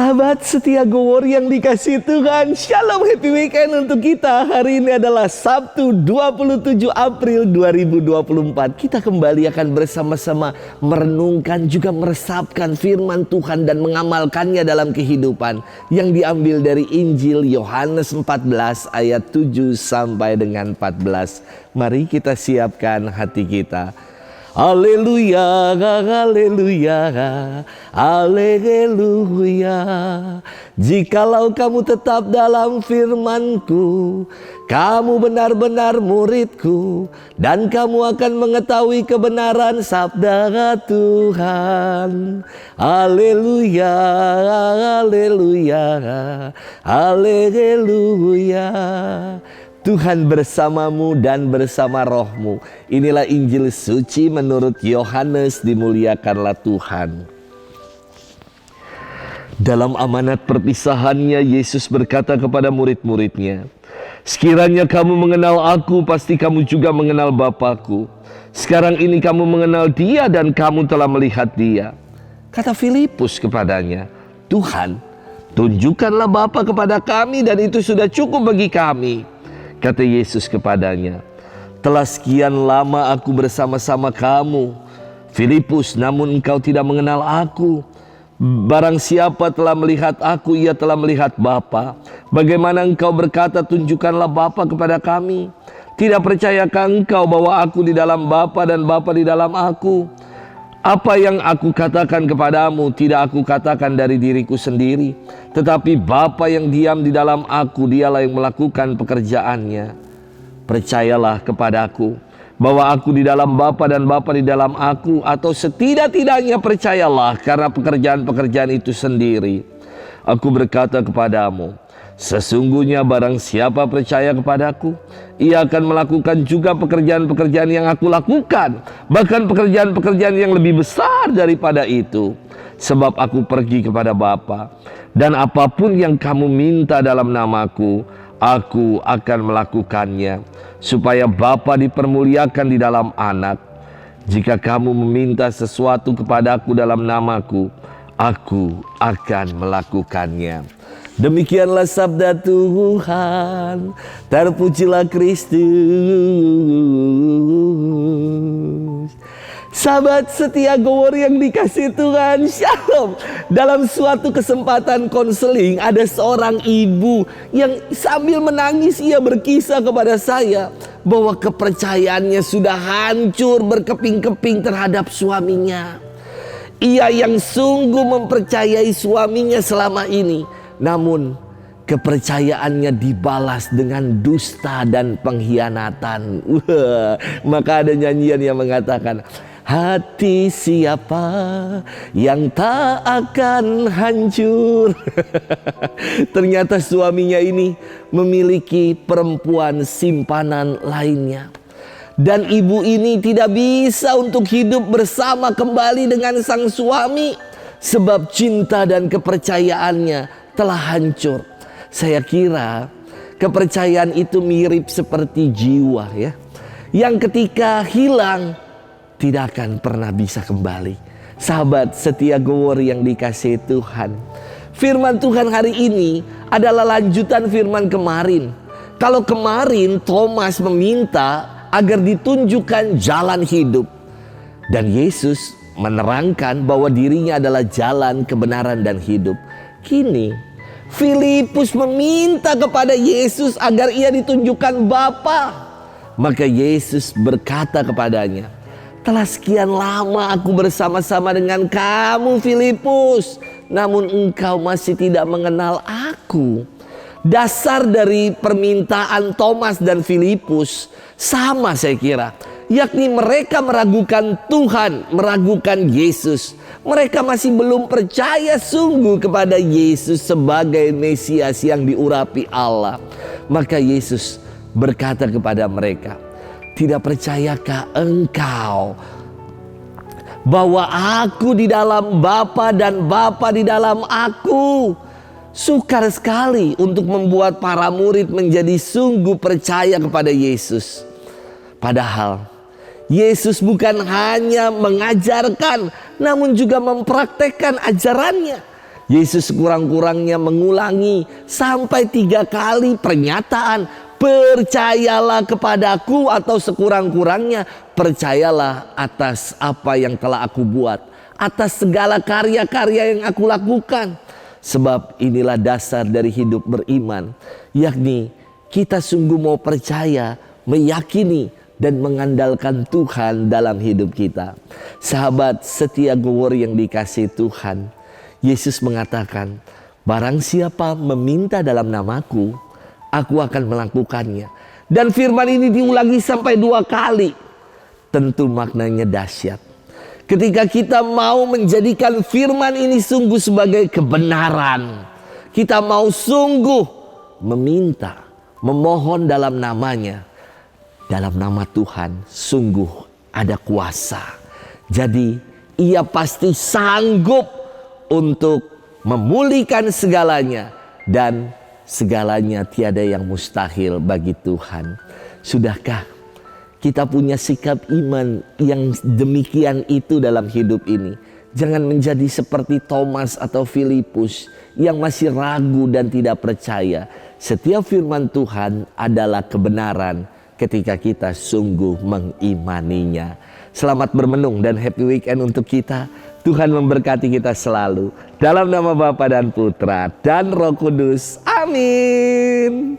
Sahabat setia Gowor yang dikasih Tuhan, Shalom, happy weekend untuk kita. Hari ini adalah Sabtu 27 April 2024. Kita kembali akan bersama-sama merenungkan juga meresapkan firman Tuhan dan mengamalkannya dalam kehidupan yang diambil dari Injil Yohanes 14 ayat 7 sampai dengan 14. Mari kita siapkan hati kita. Haleluya, haleluya, haleluya. Jikalau kamu tetap dalam firman-Ku, kamu benar-benar murid-Ku, dan kamu akan mengetahui kebenaran sabda Tuhan. Haleluya, haleluya, haleluya. Tuhan bersamamu dan bersama rohmu. Inilah Injil suci menurut Yohanes, dimuliakanlah Tuhan. Dalam amanat perpisahannya, Yesus berkata kepada murid-muridnya, "Sekiranya kamu mengenal aku, pasti kamu juga mengenal Bapa-Ku. Sekarang ini kamu mengenal Dia dan kamu telah melihat Dia." Kata Filipus kepadanya, "Tuhan, tunjukkanlah Bapa kepada kami dan itu sudah cukup bagi kami." Kata Yesus kepadanya, "Telah sekian lama aku bersama-sama kamu, Filipus, namun engkau tidak mengenal aku. Barang siapa telah melihat aku, ia telah melihat Bapa. Bagaimana engkau berkata, tunjukkanlah Bapa kepada kami? Tidak percayakah engkau bahwa aku di dalam Bapa dan Bapa di dalam aku? Apa yang aku katakan kepadamu tidak aku katakan dari diriku sendiri, tetapi Bapa yang diam di dalam aku, dialah yang melakukan pekerjaannya. Percayalah kepadaku bahwa aku di dalam Bapa dan Bapa di dalam aku, atau setidak-tidaknya percayalah karena pekerjaan-pekerjaan itu sendiri. Aku berkata kepadamu, sesungguhnya barang siapa percaya kepadaku, ia akan melakukan juga pekerjaan-pekerjaan yang aku lakukan, bahkan pekerjaan-pekerjaan yang lebih besar daripada itu. Sebab aku pergi kepada Bapa, dan apapun yang kamu minta dalam namaku, aku akan melakukannya, supaya Bapa dipermuliakan di dalam Anak. Jika kamu meminta sesuatu kepadaku dalam namaku, aku akan melakukannya." Demikianlah sabda Tuhan. Terpujilah Kristus. Sahabat setia Gowor yang dikasih Tuhan, Shalom. Dalam suatu kesempatan konseling, ada seorang ibu yang sambil menangis ia berkisah kepada saya bahwa kepercayaannya sudah hancur berkeping-keping terhadap suaminya. Ia yang sungguh mempercayai suaminya selama ini, namun kepercayaannya dibalas dengan dusta dan pengkhianatan. Maka ada nyanyian yang mengatakan, hati siapa yang tak akan hancur. Ternyata suaminya ini memiliki perempuan simpanan lainnya. Dan ibu ini tidak bisa untuk hidup bersama kembali dengan sang suami, sebab cinta dan kepercayaannya telah hancur. Saya kira kepercayaan itu mirip seperti jiwa ya, yang ketika hilang tidak akan pernah bisa kembali. Sahabat setia Gowor yang dikasihi Tuhan, firman Tuhan hari ini adalah lanjutan firman kemarin. Kalau kemarin Thomas meminta agar ditunjukkan jalan hidup, dan Yesus menerangkan bahwa dirinya adalah jalan, kebenaran, dan hidup. Kini Filipus meminta kepada Yesus agar ia ditunjukkan Bapa. Maka Yesus berkata kepadanya, telah sekian lama aku bersama-sama dengan kamu Filipus, namun engkau masih tidak mengenal aku. Dasar dari permintaan Thomas dan Filipus sama saya kira, yakni mereka meragukan Tuhan, meragukan Yesus. Mereka masih belum percaya sungguh kepada Yesus sebagai Mesias yang diurapi Allah. Maka Yesus berkata kepada mereka, tidak percayakah engkau bahwa aku di dalam Bapa dan Bapa di dalam aku? Sukar sekali untuk membuat para murid menjadi sungguh percaya kepada Yesus. Padahal Yesus bukan hanya mengajarkan, namun juga mempraktekkan ajarannya. Yesus sekurang-kurangnya mengulangi sampai 3 kali pernyataan, percayalah kepadaku, atau sekurang-kurangnya percayalah atas apa yang telah aku buat, atas segala karya-karya yang aku lakukan. Sebab inilah dasar dari hidup beriman, yakni kita sungguh mau percaya, meyakini, dan mengandalkan Tuhan dalam hidup kita. Sahabat setia Gowor yang dikasihi Tuhan, Yesus mengatakan, barang siapa meminta dalam namaku, aku akan melakukannya. Dan firman ini diulangi sampai 2 kali. Tentu maknanya dahsyat. Ketika kita mau menjadikan firman ini sungguh sebagai kebenaran, kita mau sungguh meminta, memohon dalam namanya, dalam nama Tuhan sungguh ada kuasa. Jadi ia pasti sanggup untuk memulihkan segalanya, dan segalanya tiada yang mustahil bagi Tuhan. Sudahkah kita punya sikap iman yang demikian itu dalam hidup ini? Jangan menjadi seperti Thomas atau Filipus yang masih ragu dan tidak percaya. Setiap firman Tuhan adalah kebenaran ketika kita sungguh mengimaninya. Selamat bermenung dan happy weekend untuk kita. Tuhan memberkati kita selalu. Dalam nama Bapa dan Putra dan Roh Kudus. Amin.